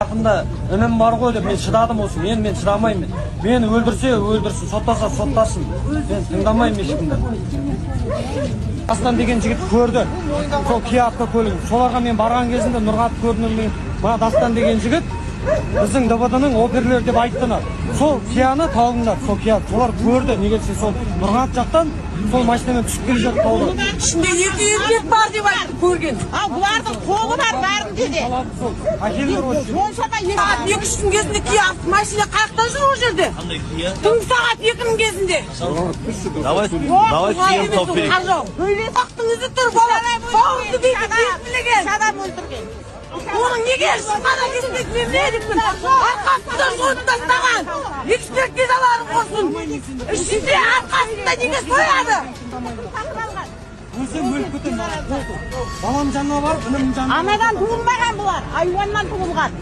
жақында інім бар ғой деп мен шыдадым осы. Мен шыдамаймын. Мені өлдірсе өлдірсін, соттаса соттасын. Мен тыңдамаймын ешкімді. Дастан деген жігіт көрді. Сол Kia атты көлігін. Соларға мен барған кезінде Нұрғат көрдім. Мына Дастан деген жігіт біздің ДБД-ның оперлері деп айттыны. Сол Kia-ны тауыңдар. Сол Kia солар көрді. Неге десе сол Нұрғат жақтан сол машинамен түсіп келе жатып қалды. Ішінде екі еркек бар деп айтып көрген. Ал бұлардың қолы бар бәрінде де. Әкелдер осы. Сағат 2-3 кезінде Kia машина қаяқта жүр ол жерде. Түнгі сағат 2-нің кезінде. Давай съем топ-перек. Бақтың өзі тұр бала. Бауырды дейді білеген. Адам өлтірген. Оның неге шыққана кеспек мен медикпін. Арқасында соны тастаған. Экспертизаларын қосын. Ішінде арқасында неге сояды. Өзім өліп кетем. Балам жанына барып, інім жанына. Анадан туылмаған бұлар. Айуаннан туылған.